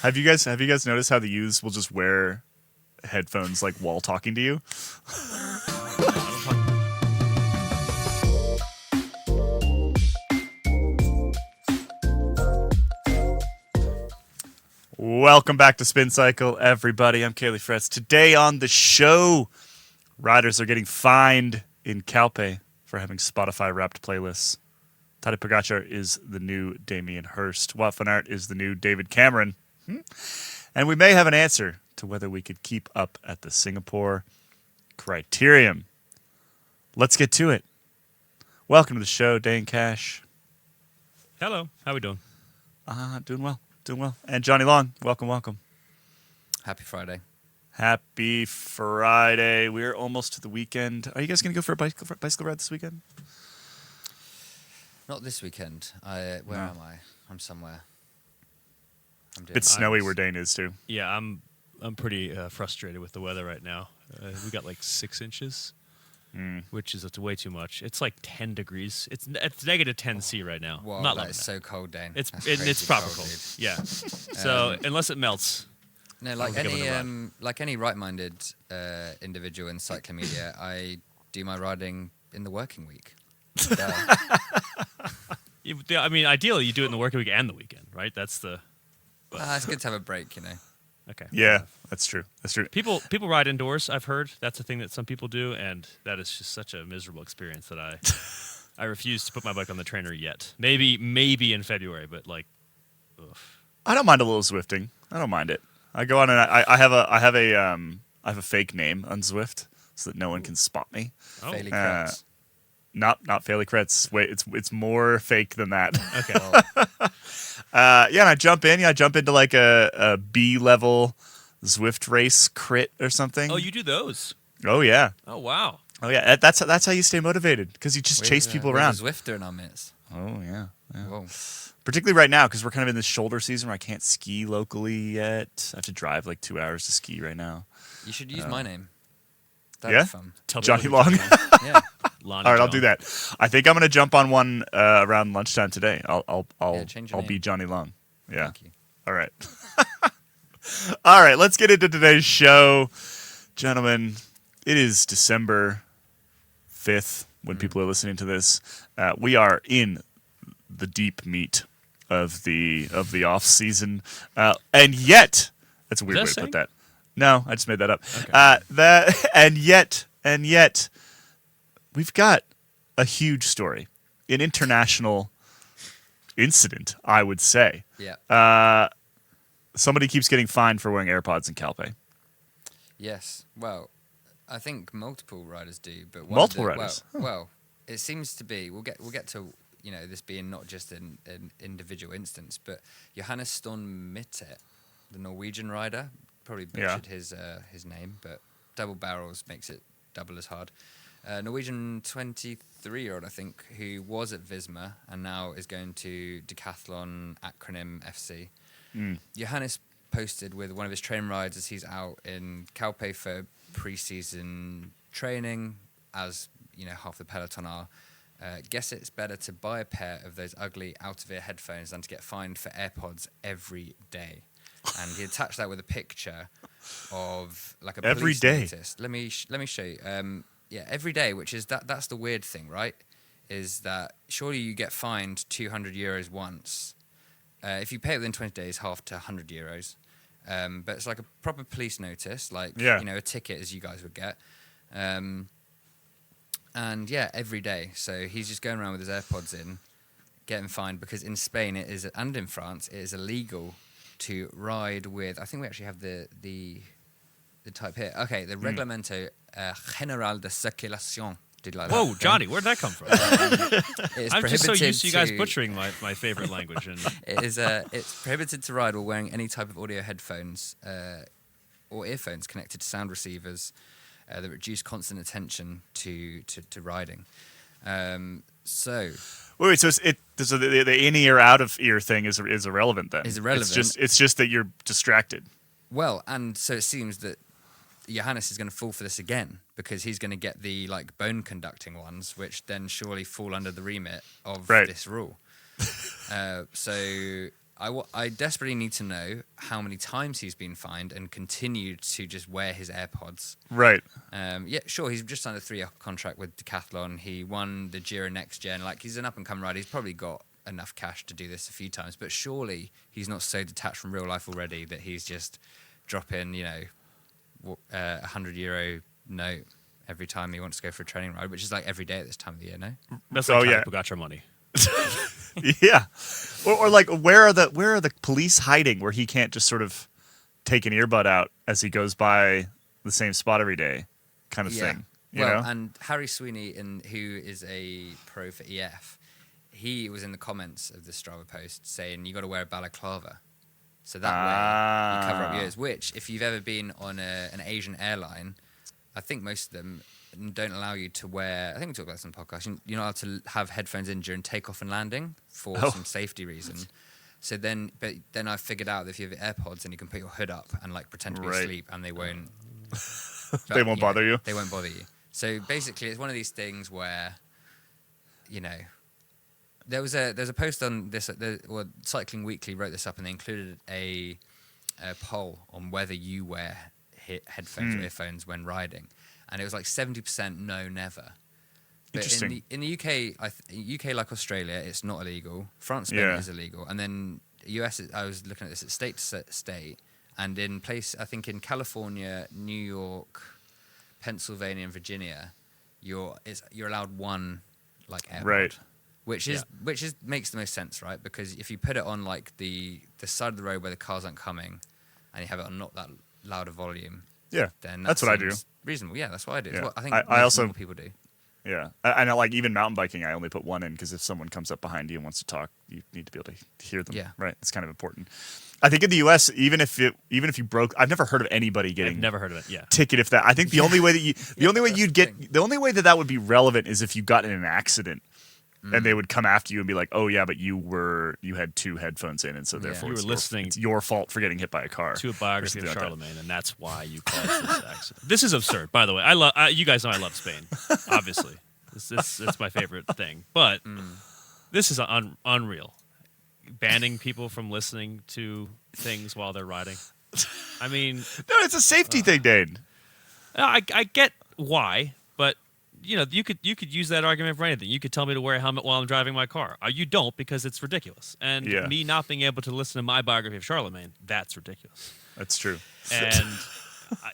Have you guys noticed how the youths will just wear headphones like while talking to you? Welcome back to Spin Cycle, everybody. I'm Kaylee Fretz. Today on the show, riders are getting fined in Calpe for having Spotify-wrapped playlists. Tadej Pogacar is the new Damien Hirst. Wout van Aert is the new David Cameron. And we may have an answer to whether we could keep up at the Singapore Criterium. Let's get to it. Welcome to the show, Dane Cash. Hello. How we doing? Doing well. And Johnny Long, welcome. Happy Friday. Happy Friday. We're almost to the weekend. Are you guys going to go for a bicycle ride this weekend? Not this weekend. Where am I? I'm somewhere. It's snowy where Dane is too. Yeah, I'm pretty frustrated with the weather right now. We got like 6 inches, which is way too much. It's like 10 degrees. It's negative 10 C right now. Wow, Not that like is so cold, Dane. It's That's proper crazy cold. dude. Yeah. So unless it melts. No, like any right-minded individual in cycling media, I do my riding in the working week. I mean, ideally you do it in the working week and the weekend, right? That's the. It's good to have a break, you know. Okay. Yeah, that's true. People ride indoors. I've heard that's a thing that some people do, and that is just such a miserable experience that I refuse to put my bike on the trainer yet. Maybe in February, but like, ugh. I don't mind a little Zwifting. I don't mind it. I go on and I have a fake name on Zwift so that no one can spot me. Oh. Fairly cracks. Not Fairly Kretz. Wait, it's more fake than that. Okay. And I jump into like a B level Zwift race crit or something. Oh, you do those? Oh yeah. Oh wow. Oh yeah. That's how you stay motivated because you just chase people around. There's a Zwifter in our midst. Oh yeah. Whoa. Particularly right now because we're kind of in this shoulder season where I can't ski locally yet. I have to drive like 2 hours to ski right now. You should use my name. That'd Yeah? be fun. Tell Johnny people Long. Yeah. Lonnie All right, I'll John. do that. I think I'm going to jump on one around lunchtime today. I'll change your I'll name. be Johnny Long. Yeah. Thank you. All right. All right, let's get into today's show. Gentlemen, it is December 5th when people are listening to this. We are in the deep meat of the off season. And yet, that's a weird way to put that. No, I just made that up. Okay. And yet we've got a huge story, an international incident, I would say. Yeah. Somebody keeps getting fined for wearing AirPods in Calpe. Yes. Well, I think multiple riders do, but Multiple riders? Well, it seems to be. We'll get to this being not just an individual instance, but Johannes Storm Mitte, the Norwegian rider, probably butchered his name, but double barrels makes it double as hard. Norwegian 23-year-old, I think, who was at Visma and now is going to Decathlon acronym FC. Johannes posted with one of his train rides as he's out in Calpe for pre-season training, as half the peloton are. Guess it's better to buy a pair of those ugly out-of-ear headphones than to get fined for AirPods every day. And he attached that with a picture of like a Every police day. notice. Let me show you. Every day, which is that's the weird thing, right? Is that surely you get fined 200 euros once. If you pay it within 20 days, half to 100 euros. But it's like a proper police notice, like a ticket as you guys would get. And every day. So he's just going around with his AirPods in, getting fined because in Spain and in France it is illegal to ride with. I think we actually have the type here. Okay, the Reglamento General de Circulación. Did you like Whoa, that? Johnny, where'd that come from? I'm just so used to you guys butchering my favorite language. And it's prohibited to ride while wearing any type of audio headphones or earphones connected to sound receivers that reduce constant attention to riding. So the in-ear, out-of-ear thing is irrelevant then? Is irrelevant. It's just that you're distracted. Well, and so it seems that Johannes is going to fall for this again because he's going to get the bone conducting ones, which then surely fall under the remit of this rule. So I desperately need to know how many times he's been fined and continued to just wear his AirPods. Right. Yeah, sure. He's just signed a 3-year contract with Decathlon. He won the Giro Next Gen. Like, he's an up-and-coming rider. He's probably got enough cash to do this a few times. But surely he's not so detached from real life already that he's just dropping, €100 note every time he wants to go for a training ride, which is like every day at this time of the year, no? That's like yeah. Pogacar money. Yeah. Or like, where are the police hiding where he can't just sort of take an earbud out as he goes by the same spot every day, kind of thing. You know? And Harry Sweeney, who is a pro for EF, he was in the comments of the Strava post saying you got to wear a balaclava, so that way you cover up your ears. Which, if you've ever been on an Asian airline, I think most of them don't allow you to wear. I think we talked about this on the podcast. You're not allowed to have headphones in during takeoff and landing for some safety reason. So then I figured out that if you have AirPods, then you can put your hood up and like pretend to be asleep, and they won't. They won't bother you. They won't bother you. So basically, it's one of these things where, there's a post on this. Cycling Weekly wrote this up, and they included a poll on whether you wear headphones or earphones when riding, and it was like 70% no, never. But Interesting. in the UK, UK like Australia, it's not illegal. France, Spain is illegal, and then US. I was looking at this at state to state, and I think in California, New York, Pennsylvania, and Virginia, you're allowed one like AirPod, Right. which makes the most sense, right? Because if you put it on like the side of the road where the cars aren't coming, and you have it on not that loud a volume, then that's what I do. Reasonable, yeah, that's what I do. Yeah. It's what I think I also more people do. Yeah, and like even mountain biking, I only put one in because if someone comes up behind you and wants to talk, you need to be able to hear them. Yeah, right. It's kind of important. I think in the U.S., even if you broke, I've never heard of anybody getting. I've never heard of it. Yeah, ticket if that. I think the only way that the only way that would be relevant is if you got in an accident. And they would come after you and be like, "Oh yeah, but you had two headphones in, and so therefore you were listening. It's your fault for getting hit by a car." To a biography of Charlemagne, and that's why you caused this accident. This is absurd, by the way. You guys know I love Spain. Obviously, it's my favorite thing. But this is unreal. Banning people from listening to things while they're riding. I mean, no, it's a safety thing, Dane. I get why, but. You could use that argument for anything. You could tell me to wear a helmet while I'm driving my car. You don't, because it's ridiculous. And me not being able to listen to my biography of Charlemagne, that's ridiculous. That's true. And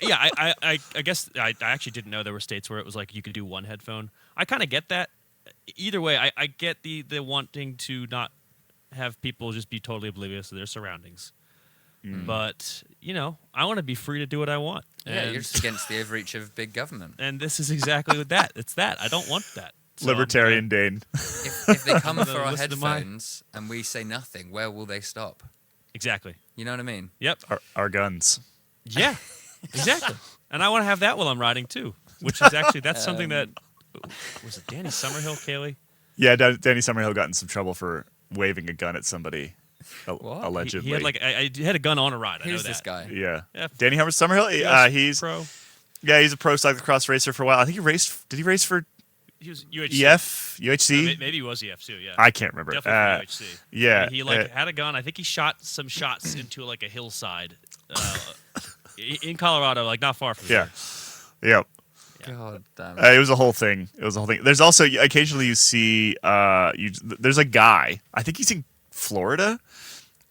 I guess I actually didn't know there were states where it was like you could do one headphone. I kind of get that. Either way, I get the wanting to not have people just be totally oblivious to their surroundings. But, I want to be free to do what I want. Yeah, you're just against the overreach of big government. And this is exactly what that. It's that. I don't want that. So Libertarian Dane. If they come for our headphones and we say nothing, where will they stop? Exactly. You know what I mean? Yep. Our guns. Yeah, exactly. And I want to have that while I'm riding, too, which is actually, that's something that, was it Danny Summerhill, Kaylee? Yeah, Danny Summerhill got in some trouble for waving a gun at somebody. What? Allegedly. He had I had a gun on a ride. Who's I know that. this guy? Yeah. Yeah. Danny Summerhill? He's pro. Yeah, he's a pro cyclocross racer for a while. I think he raced. Did he race for He was UHC. EF? UHC? Maybe he was EF too, yeah. I can't remember. Definitely UHC. Yeah. He had a gun. I think he shot some shots into like a hillside in Colorado, like not far from Yeah. here. Yeah. God damn it. It was a whole thing. There's also occasionally you see there's a guy. I think he's in Florida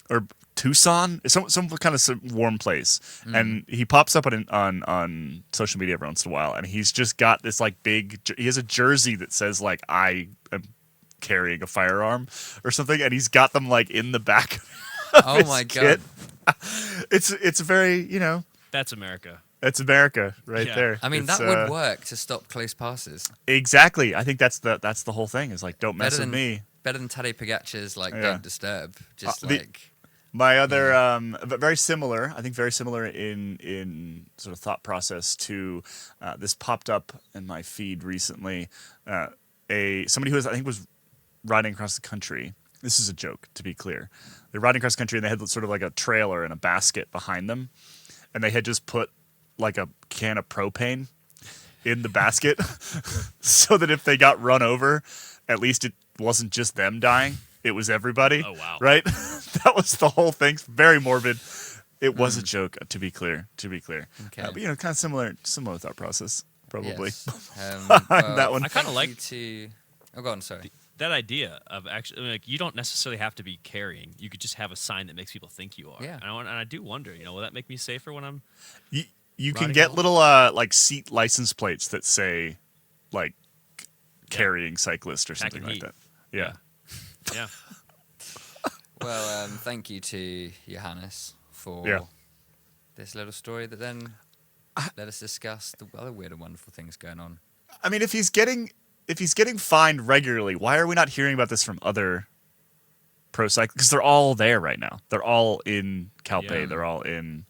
or Tucson, some kind of warm place, and he pops up on social media every once in a while, and he's just got this like big. He has a jersey that says like I am carrying a firearm or something, and he's got them like in the back. Oh my god! It's very That's America. It's America right there. I mean, that would work to stop close passes. Exactly. I think that's the whole thing. Is like don't mess with me. Better than Tadej Pogacar's like don't disturb. Just my other but very similar. I think very similar in sort of thought process to this popped up in my feed recently. Somebody who was riding across the country. This is a joke, to be clear. They're riding across the country and they had sort of like a trailer and a basket behind them, and they had just put like a can of propane in the basket so that if they got run over, at least it wasn't just them dying. it was everybody. Oh, wow. Right? That was the whole thing. Very morbid. It was a joke, to be clear. Okay. But kind of similar thought process, probably. Yes. That one. I kinda thank like- you to. Oh, go on. Sorry. That idea of actually, like, you don't necessarily have to be carrying. You could just have a sign that makes people think you are. Yeah. And I do wonder, will that make me safer when I'm? You can Riding get along? little like seat license plates that say like carrying cyclist or something Packing like heat. that. Yeah. Yeah. Well, thank you to Johannes for Yeah. this little story that then let us discuss the other weird and wonderful things going on. I mean, if he's getting fined regularly, why are we not hearing about this from other pro cyclists? Because they're all there right now. They're all in Calpe. Yeah. They're all in.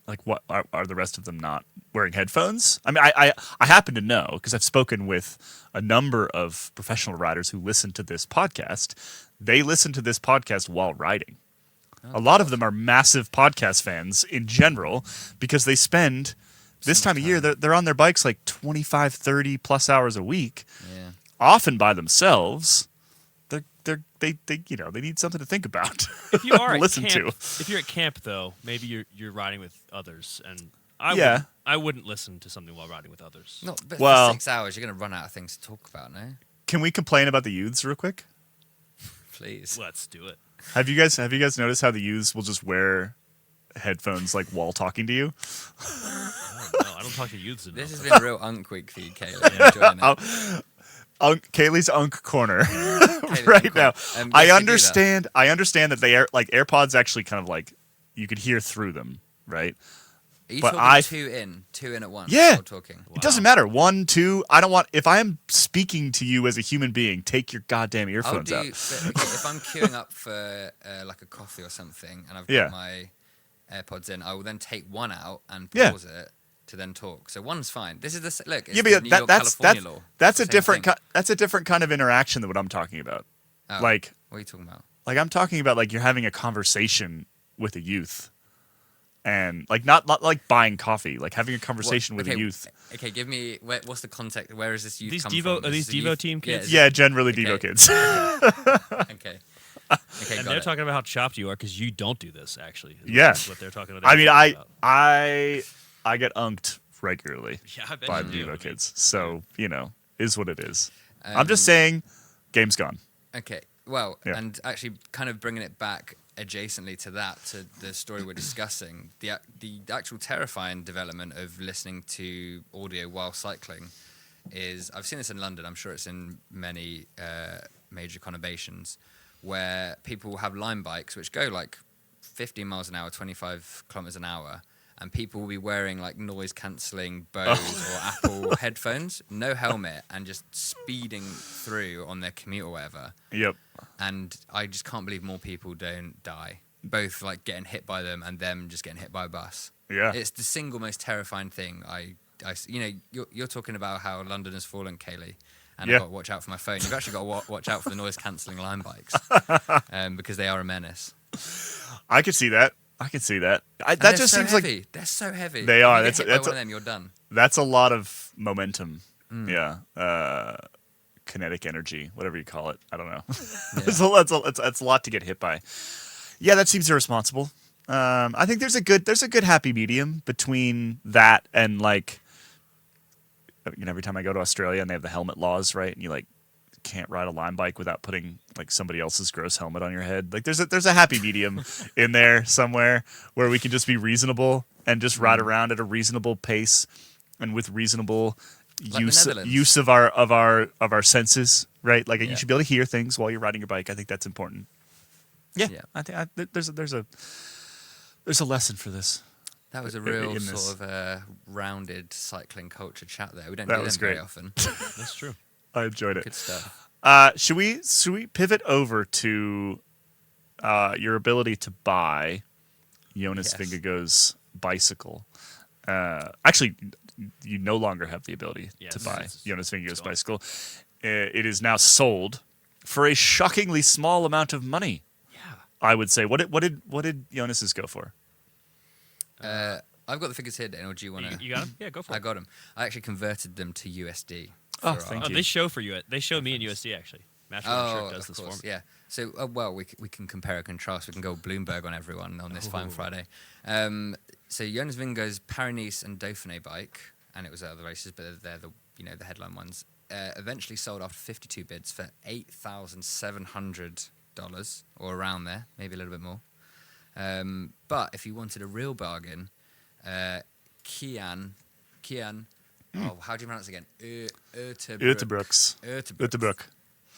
Like, what are the rest of them not wearing headphones? I mean, I happen to know because I've spoken with a number of professional riders who listen to this podcast. They listen to this podcast while riding. A lot of them are massive podcast fans in general because they spend this time of year, they're on their bikes like 25, 30 plus hours a week, Yeah. often by themselves. They need something to think about. If you are listen at camp, to. if you're at camp though, maybe you're riding with others, and Yeah. I wouldn't listen to something while riding with others. Not, but Well- for 6 hours, you're going to run out of things to talk about, no? Can we complain about the youths real quick? Please. Let's do it. Have you guys noticed how the youths will just wear headphones like while talking to you? No, I don't talk to youths enough. This has been a real unk week for you, Kayla. I'm enjoying it. Kaylee's Unk corner Kayla's right unk now. corner. Yes, I we do that. understand. I understand that they are like AirPods. Actually, kind of like you could hear through them, right? Are you but talking two in at once? Yeah. Or talking? It doesn't matter. 1, 2. I don't want. If I am speaking to you as a human being, take your goddamn I'll earphones do. out. But, okay, if I'm queuing up for like a coffee or something, and I've got Yeah. my AirPods in, I will then take one out and Yeah. pause it to then talk. So one's fine. This is the look. It's Yeah, the but New that, York, that's California law. that's a It's the same different thing. that's a different kind of interaction than what I'm talking about. Oh, Like what are you talking about? I'm talking about like you're having a conversation with a youth, and like not like buying coffee, like having a conversation with a youth. Okay, give me what's the context? Where is this youth These come Devo from? are Is these this a Devo youth- team kids? is Yeah, generally Okay. Devo kids. it- Okay. Okay, And got they're it. talking about how chopped you are because you don't do this. Actually, is Yeah. what they're talking about. I mean, about. I get unked regularly Yeah, I bet by you the do. I Devo mean, kids, so is what it is. I'm just saying, game's gone. Okay. Well, Yeah. and actually, kind of bringing it back adjacently to that, to the story we're discussing, the actual terrifying development of listening to audio while cycling is, I've seen this in London. I'm sure it's in many major conurbations, where people will have line bikes which go like 15 miles an hour, 25 kilometers an hour. And people will be wearing like noise cancelling Bose or Apple headphones, no helmet, and just speeding through on their commute or whatever. Yep. And I just can't believe more people don't die, both like getting hit by them and them just getting hit by a bus. Yeah. It's the single most terrifying thing. You're talking about how London has fallen, Kaylee, and Yeah. I've got to watch out for my phone. You've actually got to watch out for the noise cancelling line bikes because they are a menace. I could see that. That And that they're just so seems heavy. like They're so heavy. They If are. you That's- get hit by that's one a- of them, you're done. that's a lot of momentum. Mm. Yeah. Kinetic energy, whatever you call it. I don't know. Yeah. That's a lot to get hit by. Yeah, that seems irresponsible. I think there's a good happy medium between that and like, every time I go to Australia and they have the helmet laws, right? And you like can't ride a line bike without putting like somebody else's gross helmet on your head. Like there's a happy medium in there somewhere where we can just be reasonable and just ride around at a reasonable pace and with reasonable Like the use Netherlands. of our senses, right? Like Yeah. you should be able to hear things while you're riding your bike. I think that's important. Yeah, Yeah. I think there's a lesson for this. That was a in real this. sort of rounded cycling culture chat there. We don't That do was them very great. often. That's true. I enjoyed it. Good stuff. Should we pivot over to your ability to buy Jonas Yes. Vingegaard's bicycle? Actually, you no longer have the ability Yes, to buy it's Jonas Vingegaard's gone. bicycle. It is now sold for a shockingly small amount of money. Yeah. I would say. What did Jonas's go for? I've got the figures here, Dan, or do you want to? You got them? Yeah, go for I it. got them. I actually converted them to USD. Oh, for thank our- you. They show for you. They show me in USD actually. Match One Oh, Shirt does of this course, for me. yeah. So, well, we can compare and contrast. We can go Bloomberg on everyone on this fine Ooh. Friday. So Jonas Vingegaard's Paris-Nice and Dauphiné bike, and it was other races, but they're the headline ones. Eventually sold after 52 bids for $8,700 or around there, maybe a little bit more. But if you wanted a real bargain, Kian. Oh, how do you pronounce it again? Utebrooks.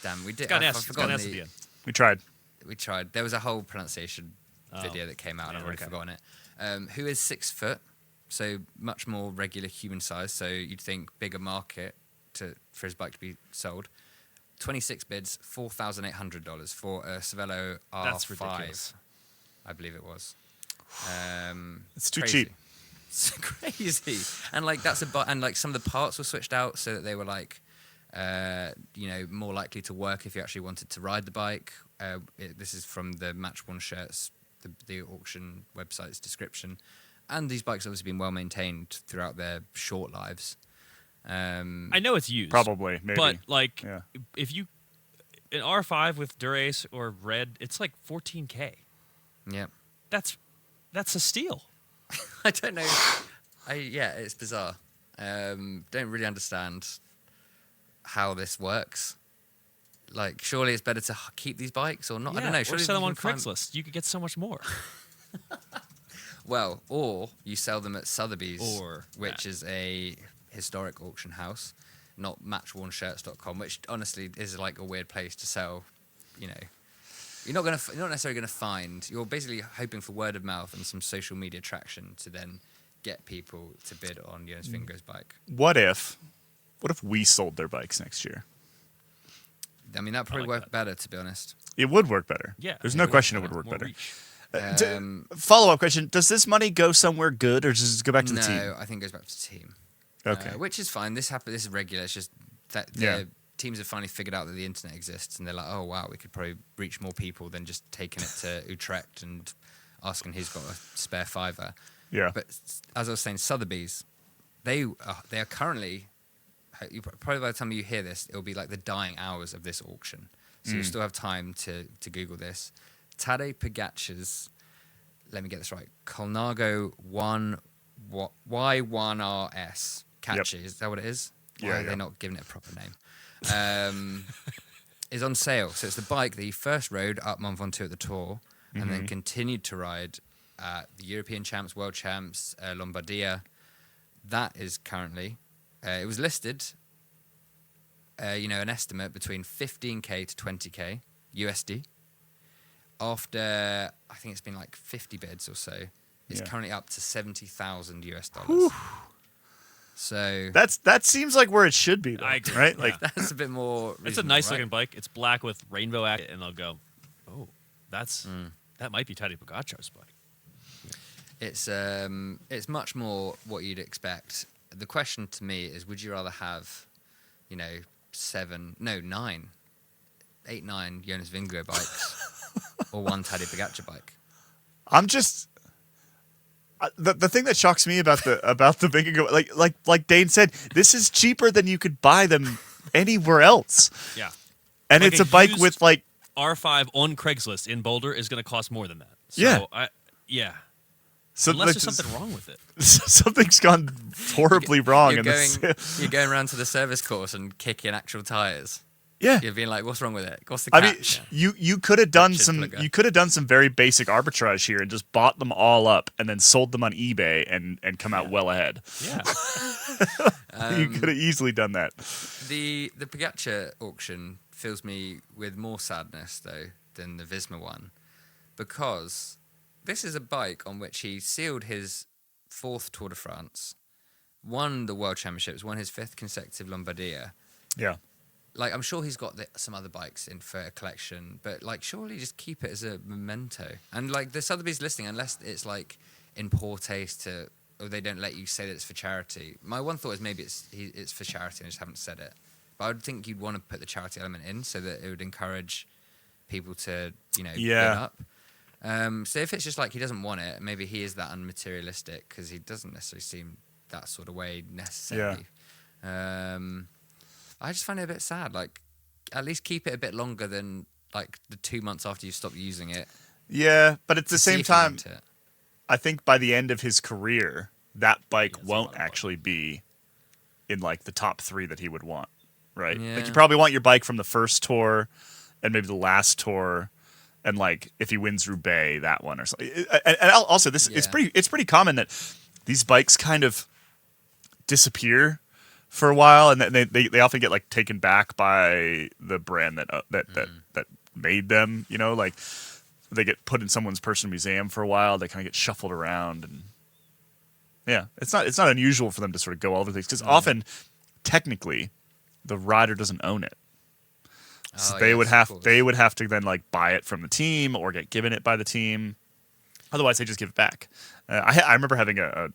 Damn, we did. It's got an I've S. It's got forgotten an S at the end. We tried. We tried. There was a whole pronunciation video that came out, and I've already forgotten it. Who is 6 foot, so much more regular human size. So you'd think bigger market for his bike to be sold. 26 bids, $4,800 for a Cervelo R5. That's ridiculous. I believe it was. It's too crazy. cheap. It's crazy, and like and like some of the parts were switched out so that they were like, more likely to work if you actually wanted to ride the bike. This is from the Match One Shirts, the auction website's description, and these bikes have obviously been well maintained throughout their short lives. I know it's used. Probably, maybe. But, like, Yeah. if you... An R5 with Dura-Ace or Red, it's like $14K. Yeah, That's a steal. I don't know. It's bizarre. Don't really understand how this works. Like, surely it's better to keep these bikes or not? I don't know. Or Surely sell them you on can find- Craigslist. You could get so much more. Well, or you sell them at Sotheby's, Or which that. is a historic auction house, not matchwornshirts.com, which honestly is like a weird place to sell. You're not necessarily gonna find. You're basically hoping for word of mouth and some social media traction to then get people to bid on Jonas Vingegaard's bike. What if we sold their bikes next year? I mean, that probably like worked that. better, to be honest. It would work better. Yeah. There's it no would question it have would work more better. reach. Follow-up question. Does this money go somewhere good or does it go back to the team? No, I think it goes back to the team. Okay. Which is fine. This is regular. It's just that the teams have finally figured out that the internet exists, and they're like, oh wow, we could probably reach more people than just taking it to Utrecht and asking who's got a spare $5. Yeah. But as I was saying, Sotheby's, they are currently, probably by the time you hear this, it'll be like the dying hours of this auction. So you'll still have time to Google this. Tadej Pogacar's, let me get this right, Colnago Y1RS catchy. Is that what it is? Why Yeah, are they not giving it a proper name? Is on sale. So it's the bike that he first rode up Mont Ventoux at the Tour and then continued to ride at the European Champs, World Champs, Lombardia. That is currently, it was listed, an estimate between 15K to 20K USD. After, I think it's been like 50 bids or so, it's currently up to $70,000 US. So that seems like where it should be, though, I agree. right? Yeah. Like, that's a bit more It's a reasonable, nice right? looking bike. It's black with rainbow act, and they'll go, oh, that might be Tadej Pogacar's bike. It's much more what you'd expect. The question to me is, would you rather have, 9 Jonas Vingegaard bikes or one Tadej Pogacar bike? I'm just the thing that shocks me about the Vingegaard, like Dane said, this is cheaper than you could buy them anywhere else, Yeah. and Like it's a a bike used- with like R5 on Craigslist in Boulder is going to cost more than that. So Yeah. Unless like, there's something wrong with it. something's gone horribly wrong. You're in this. you're going around to the service course and kicking actual tires. Yeah. You're being like, what's wrong with it? What's the I mean, catch? you could have done Chip some plugger. you could have done some very basic arbitrage here and just bought them all up and then sold them on eBay and come out well ahead. Yeah. You could have easily done that. The Pogacar auction fills me with more sadness, though, than the Visma one, because this is a bike on which he sealed his 4th Tour de France, won the World Championships, won his 5th consecutive Lombardia. Yeah. Like, I'm sure he's got some other bikes in for a collection, but, like, surely just keep it as a memento. And, like, the Sotheby's listing, unless it's, like, in poor taste or they don't let you say that it's for charity. My one thought is maybe it's for charity and I just haven't said it. But I would think you'd want to put the charity element in so that it would encourage people to, bid up. So if it's just like he doesn't want it, maybe he is that unmaterialistic because he doesn't necessarily seem that sort of way necessarily. I just find it a bit sad. Like, at least keep it a bit longer than like the 2 months after you stop using it. Yeah, but at the to see same if you time, want it. I think by the end of his career, that bike Yeah, it's a won't lot of actually be in like the top 3 that he would want, right? Like Yeah. you probably want your bike from the first tour and maybe the last tour, and like if he wins Roubaix, that one or something. And also, this it's Yeah. pretty common that these bikes kind of disappear for a while, and then they often get like taken back by the brand that made them. You know, like they get put in someone's personal museum for a while. They kind of get shuffled around, and yeah, it's not unusual for them to sort of go all over the place because often, technically, the rider doesn't own it. So Oh, they yes, would of have course. they would have to then like buy it from the team or get given it by the team. Otherwise, they just give it back. I remember having a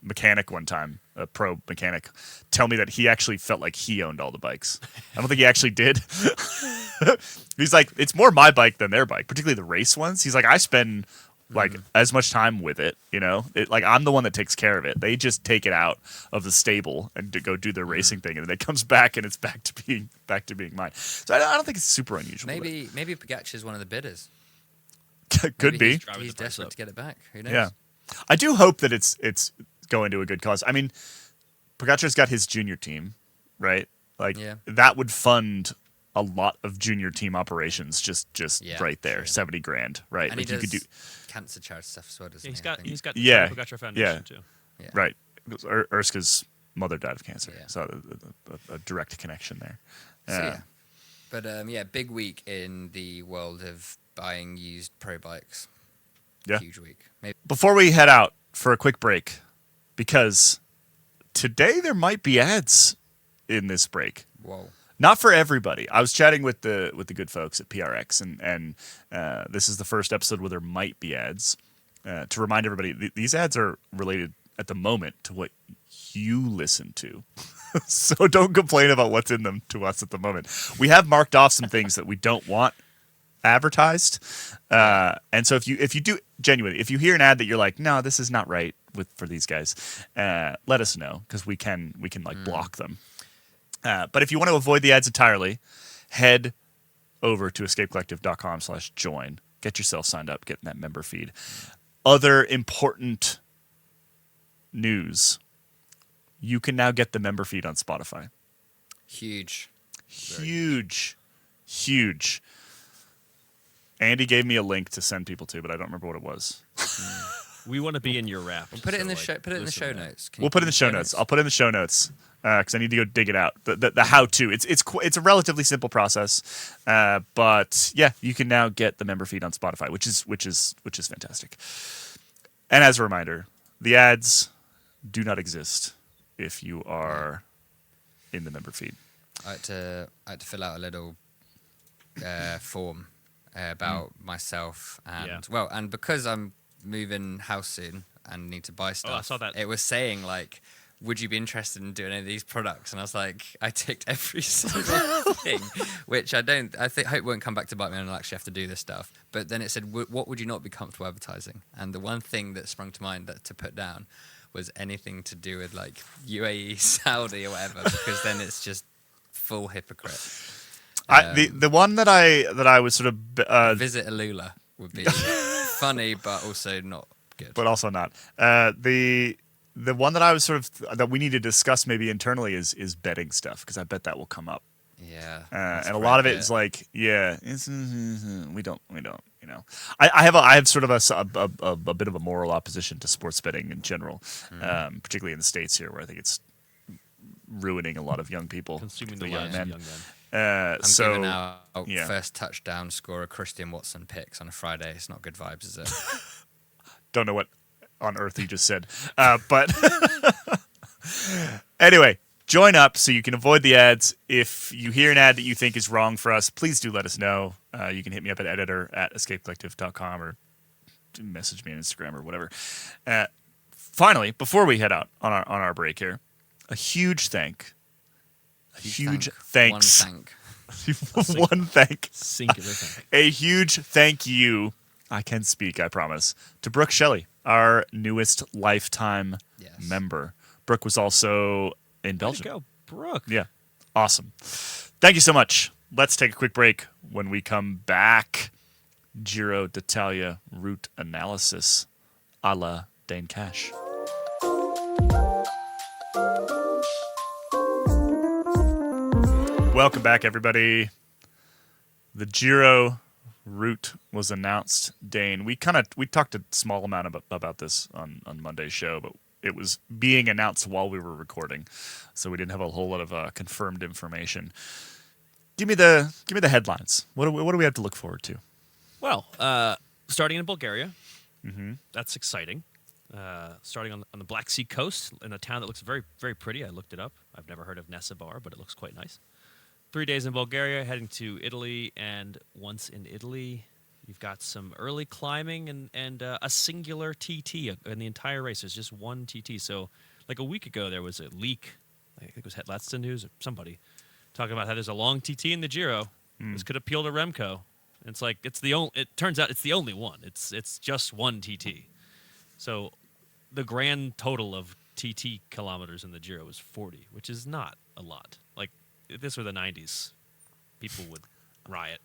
mechanic one time, a pro mechanic, tell me that he actually felt like he owned all the bikes. I don't think he actually did. He's like, it's more my bike than their bike, particularly the race ones. He's like, I spend like as much time with it, you know. Like I'm the one that takes care of it. They just take it out of the stable and to go do their racing thing, and then it comes back and it's back to being mine. So I don't think it's super unusual. Maybe Pogacar is one of the bidders. Could Maybe be. He's, Driving he's the price desperate up. to get it back. Who knows? Yeah, I do hope that it's going to a good cause. I mean, Pogacar's got his junior team, right? Like Yeah. that would fund a lot of junior team operations just Yeah, right there, true. 70 grand, right? And like he you does could do cancer charity stuff as well, doesn't Yeah, he? I think? he's got the Yeah, Pogacar Foundation yeah. too. Yeah. right. Urska's mother died of cancer, Yeah. so a direct connection there. So, yeah. But yeah, big week in the world of buying used pro bikes. Yeah. Huge week. Maybe. Before we head out for a quick break, because today there might be ads in this break. Whoa. Not for everybody. I was chatting with the good folks at PRX, and this is the first episode where there might be ads. To remind everybody, these ads are related at the moment to what you listen to. So don't complain about what's in them to us at the moment. We have marked off some things that we don't want advertised, and so if you do genuinely, if you hear an ad that you're like, no, this is not right for these guys, let us know because we can like block them. But if you want to avoid the ads entirely, head over to escapecollective.com/join. Get yourself signed up, get in that member feed. Other important news. You can now get the member feed on Spotify. Huge. Huge. Andy gave me a link to send people to, but I don't remember what it was. We want to be in your rap. We'll put it in the so, show. like, Put it in the listen show to that. notes. Can you We'll put it in the show notes. I'll put it in the show notes because I need to go dig it out. The how-to. It's a relatively simple process, but yeah, you can now get the member feed on Spotify, which is fantastic. And as a reminder, the ads do not exist if you are in the member feed. I had to fill out a little form about myself and and because I'm moving house soon and need to buy stuff. I saw that. It was saying like, would you be interested in doing any of these products? And I was like, I ticked every single thing, which I hope won't come back to bite me and I'll actually have to do this stuff. But then it said, what would you not be comfortable advertising? And the one thing that sprung to mind to put down was anything to do with like UAE, Saudi or whatever, because then it's just full hypocrite. The one that I was sort of Visit Alula would be funny, but also not good. but also not. The one that I was sort of that we need to discuss maybe internally is betting stuff because I bet that will come up. Yeah, And a lot of it is like, we don't, you know. I have sort of a bit of a moral opposition to sports betting in general, particularly in the States here, where I think it's ruining a lot of young people, Consuming the particularly lives of young men. I'm so giving out yeah. first touchdown scorer Christian Watson picks on a Friday. It's not good vibes, is it? don't know what on earth he just said, but anyway. Join up so you can avoid the ads. If you hear an ad that you think is wrong for us, please do let us know. You can hit me up at editor@escapecollective.com or message me on Instagram or whatever. Finally, before we head out on our break here, a huge thanks. One thank. One thank. Singular thing. A huge thank you. I can speak, I promise. To Brooke Shelley, our newest lifetime member. Brooke was also in Belgium. Go, Brooke. Yeah. Awesome. Thank you so much. Let's take a quick break. When we come back, Giro d'Italia route analysis a la Dane Cash. Welcome back, everybody. The Giro route was announced. Dane, we talked a small amount about this on Monday's show, but it was being announced while we were recording, so we didn't have a whole lot of confirmed information. Give me the headlines. What do we have to look forward to? Well, starting in Bulgaria, that's exciting. Starting on the Black Sea coast in a town that looks very, very pretty. I looked it up. I've never heard of Nesebar, but it looks quite nice. 3 days in Bulgaria, heading to Italy, and once in Italy, you've got some early climbing and a singular TT in the entire race. There's just one TT. So, like a week ago, there was a leak. I think it was Hetlatson News or somebody talking about how there's a long TT in the Giro. This could appeal to Remco. And it's like it turns out it's the only one. It's just one TT. So the grand total of TT kilometers in the Giro is 40, which is not a lot. Like if this were the 90s, people would riot.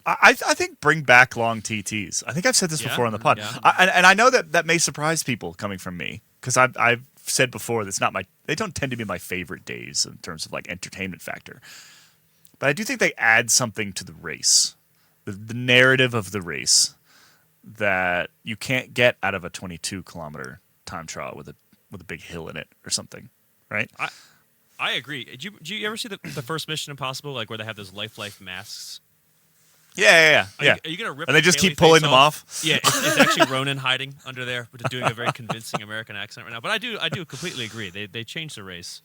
I think bring back long TTs. I think I've said this before on the pod. Yeah. And I know that may surprise people coming from me, because I've said before that's not they don't tend to be my favorite days in terms of like entertainment factor. But I do think they add something to the race, the narrative of the race, that you can't get out of a 22-kilometer time trial with a big hill in it or something, right? I agree. Did you ever see the first Mission Impossible, like where they have those life Yeah. masks? Yeah. Are you gonna rip? And they just Haley keep pulling face them off. Yeah, it's actually Ronan hiding under there, but doing a very convincing American accent right now. But I do completely agree. They changed the race,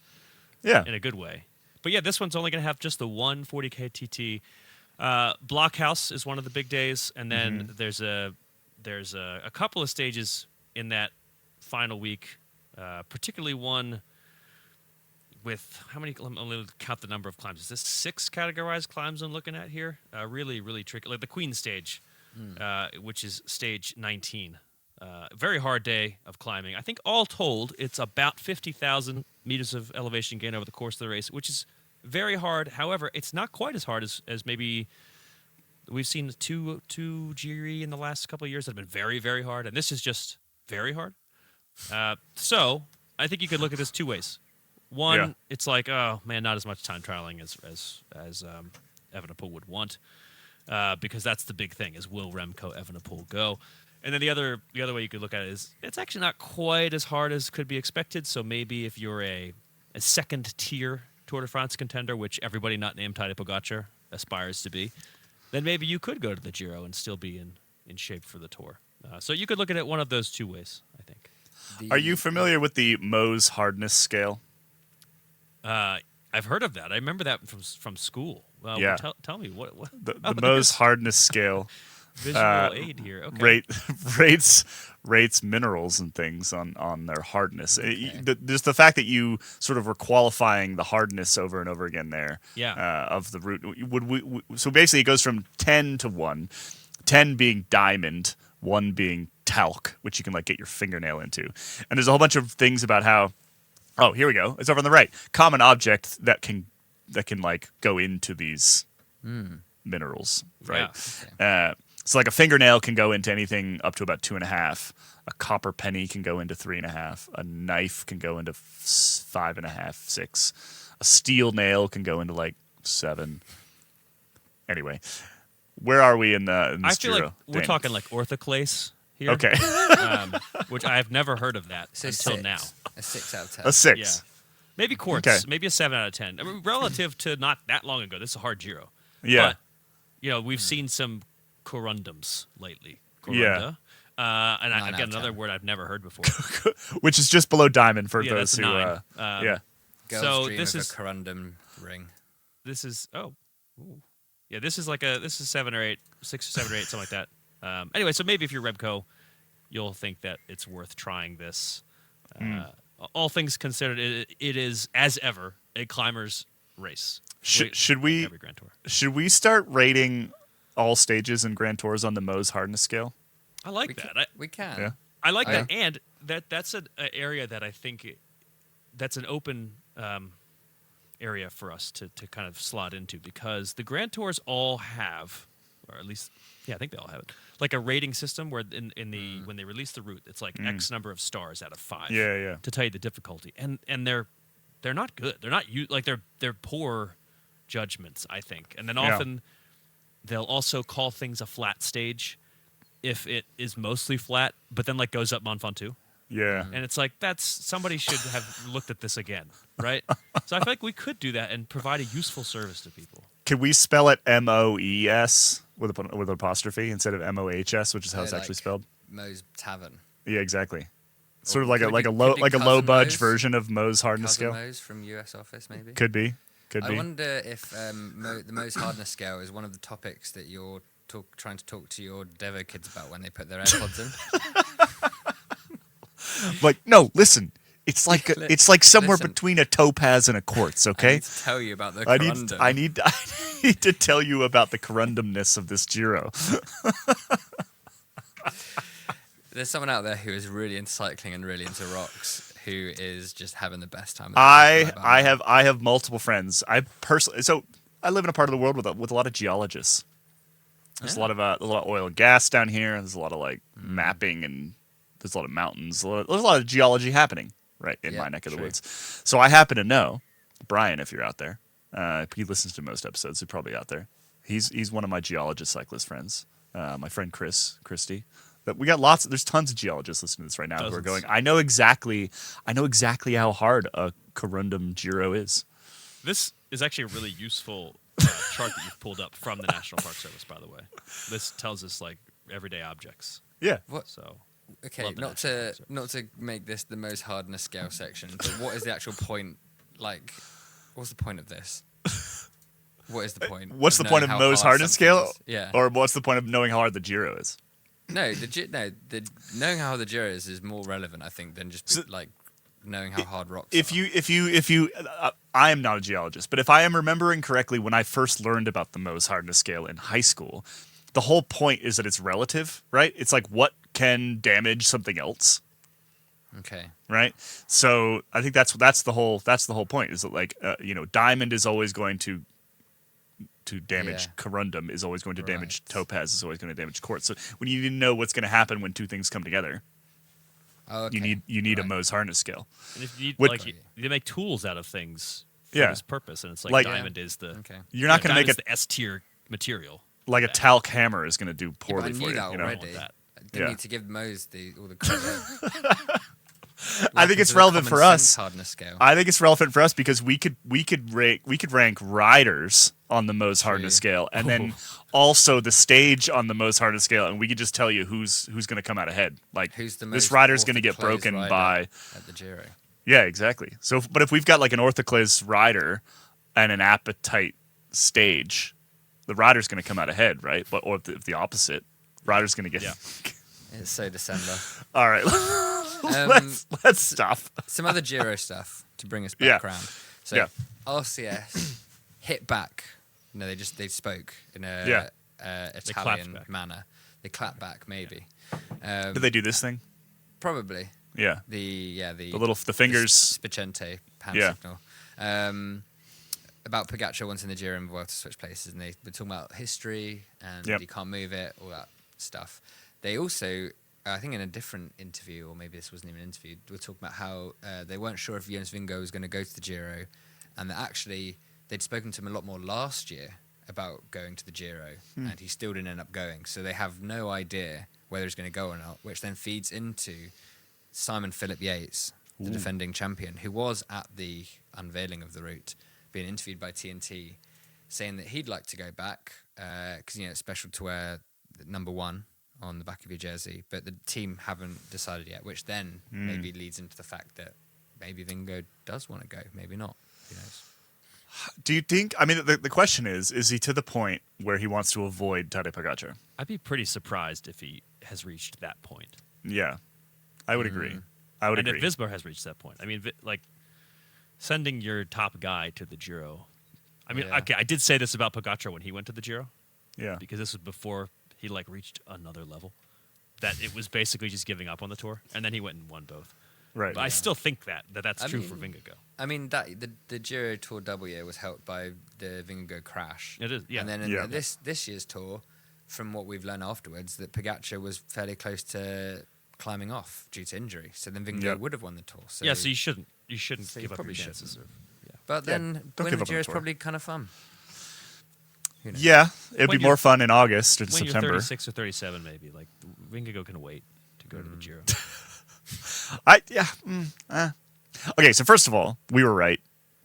Yeah. in a good way. But yeah, this one's only gonna have just the one 40K TT. Blockhouse is one of the big days, and then there's a couple of stages in that final week, particularly one with how many? I'm going to count the number of climbs. Is this 6 categorized climbs I'm looking at here? Really, really tricky. Like the Queen stage, which is stage 19. Very hard day of climbing. I think all told, it's about 50,000 meters of elevation gain over the course of the race, which is very hard. However, it's not quite as hard as maybe we've seen two Giri in the last couple of years that have been very, very hard, and this is just very hard. So I think you could look at this two ways. One, it's like, oh man, not as much time trialing as Evenepoel would want, because that's the big thing: is will Remco Evenepoel go? And then the other way you could look at it is it's actually not quite as hard as could be expected. So maybe if you're a second tier Tour de France contender, which everybody not named Tadej Pogacar aspires to be, then maybe you could go to the Giro and still be in shape for the Tour. So you could look at it one of those two ways, I think. Are you familiar with the Mohs hardness scale? I've heard of that. I remember that from school. Yeah. Tell me what The Mohs hardness scale visual aid here. Okay. rates minerals and things on their hardness. Just the fact that you sort of were qualifying the hardness over and over again there. Of the route. So basically, it goes from 10 to 1, 10 being diamond, 1 being talc, which you can like get your fingernail into. And there's a whole bunch of things about how. Oh, here we go. It's over on the right. Common object that can like go into these minerals, right? Yeah. So like a fingernail can go into anything up to about 2.5. A copper penny can go into 3.5. A knife can go into 5.5, 6. A steel nail can go into like 7. Anyway, where are we in this I feel Giro, like we're Dane? talking like orthoclase here. Okay. Which I have never heard of that So until 6. now. A 6 out of 10. A 6. Yeah. Maybe quartz. Okay. Maybe a 7 out of 10. I mean, relative to not that long ago, this is a hard Giro. Yeah. But, we've seen some corundums lately. Yeah. Corunda. And 9 I've out got of another 10. word I've never heard before. Which is just below diamond for Yeah, those that's who. a 9. Yeah. Girls So dream this of is- a corundum ring. This is yeah. This is 7 or 8, 6 or 7 or 8, something like that. Anyway, so maybe if you're Remco, you'll think that it's worth trying this. All things considered, it is as ever a climber's race. Should we Every Grand Tour. should we start rating all stages and Grand Tours on the Mohs hardness scale? I like that. We can. Yeah. I like Yeah. that, and that's an area that I think that's an open area for us to kind of slot into, because the Grand Tours all have, or at least, yeah, I think they all have it, like a rating system where in the when they release the route, it's like X number of stars out of 5. Yeah. To tell you the difficulty, and they're not good. They're not like they're poor judgments, I think. And then often they'll also call things a flat stage if it is mostly flat, but then like goes up Mont Ventoux. Yeah. And it's like, somebody should have looked at this again, right? So I feel like we could do that and provide a useful service to people. Can we spell it MOES with an apostrophe instead of MOHS, which is how it's actually spelled? Moe's Tavern. Yeah, exactly. Sort of Or like a could low it be low budge Moe's? version of Moe's hardness Cousin scale. Moe's from US office, maybe. Could be. I wonder if the Moe's hardness scale is one of the topics that you're trying to talk to your Devo kids about when they put their Airpods in. Like, no, listen. It's like somewhere Listen. between a topaz and a quartz. I Okay. need to tell you about the I corundum. need to tell you about the corundumness of this Giro. There's someone out there who is really into cycling and really into rocks, who is just having the best time. I have multiple friends. I live in a part of the world with a lot of geologists. There's a lot of oil and gas down here. There's a lot of like mapping, and there's a lot of mountains. There's a lot of geology happening right in my neck of the woods. So I happen to know Brian, if you're out there. He listens to most episodes. He's probably out there. He's one of my geologist cyclist friends. My friend Christy. But we got lots. There's tons of geologists listening to this right now who are going, I know exactly how hard a corundum Giro is. This is actually a really useful chart that you've pulled up from the National Park Service, by the way. This tells us like everyday objects. Yeah. So Okay, love the not to make this the most hardness scale section, but what is the actual point? Like, what's the point of this? What is the point? What's the point of knowing Moe's how hard hardness something scale? is? Yeah. Or what's the point of knowing how hard the Giro is? No, knowing how hard the Giro is more relevant, I think, than just knowing how hard rocks are. If you, I am not a geologist, but if I am remembering correctly, when I first learned about the Mohs hardness scale in high school, the whole point is that it's relative, right? It's like what can damage something else, Okay. right? So I think that's the whole point. Is that like diamond is always going to damage corundum, is always going to damage Right. topaz, is always going to damage quartz. So when you need to know what's going to happen when two things come together, Oh, okay. you need a Right. Mohs hardness scale. and if you What- you make tools out of things for Yeah. this purpose, and it's like Like- diamond is the Okay. You're not going to make diamond's it the S tier material. like a talc hammer is going to do Yeah, but poorly I for knew you. that You know? already. that. I didn't Yeah. need to give Moe's all the credit. I think it's Welcome to the relevant for common us. sense hardness scale. I think it's relevant for us because we could rank riders on the Mohs hardness scale, and then also the stage on the Mohs hardness scale, and we could just tell you who's going to come out ahead. Like Who's the this most rider's going to get orthoclase broken rider by. at the Giro? Yeah, exactly. So, but if we've got like an orthoclase rider and an appetite stage, the rider's going to come out ahead, right? But or if the opposite, rider's going to get. Yeah. It's so December. All right, let's stop. Some other Giro stuff to bring us Yeah. back around. So Yeah. RCS hit back. No, they spoke in a clapped Italian back. manner. They clapped back, maybe. Did they do this thing? Probably Yeah. the The fingers. Spicente hand Yeah. signal. About Pogacar once in the Giro and Vuelta to switch places, and they were talking about history and Yep. you can't move it, all that stuff. They also, I think in a different interview, or maybe this wasn't even an interview, were talking about how they weren't sure if Jonas Vingegaard was going to go to the Giro, and that actually they'd spoken to him a lot more last year about going to the Giro, and he still didn't end up going. So they have no idea whether he's going to go or not, which then feeds into Simon Philip Yates, the defending champion, who was at the unveiling of the route, being interviewed by TNT, saying that he'd like to go back because it's special to wear number 1 on the back of your jersey, but the team haven't decided yet, which then maybe leads into the fact that maybe Vingegaard does want to go, maybe not. Who knows? Do you think? I mean, the question is he to the point where he wants to avoid Tadej Pogacar? I'd be pretty surprised if he has reached that point. Yeah, I would agree. I would And agree. if Visbo has reached that point, I mean, like sending your top guy to the Giro. I mean, Yeah. okay, I did say this about Pogacar when he went to the Giro, Yeah. because this was before he like reached another level. That it was basically just giving up on the tour, and then he went and won both. Right. But I still think that's I true mean- for Vingegaard. I mean, that the Giro Tour W was helped by the Vingegaard crash. It is, yeah. And then in Yeah. this year's tour, from what we've learned afterwards, that Pogacar was fairly close to climbing off due to injury. So then Vingegaard Yep. would have won the tour. So, Yeah, so you shouldn't So you give up your probably chances. shouldn't. Yeah. but Yeah, then don't winning give the up on Giro the is tour. probably kind of fun. Who knows? Yeah, it'd When be you're- more fun in August or When you're September. 36 or 37, maybe like Vingegaard can wait to go to the Giro. Okay, so first of all, we were right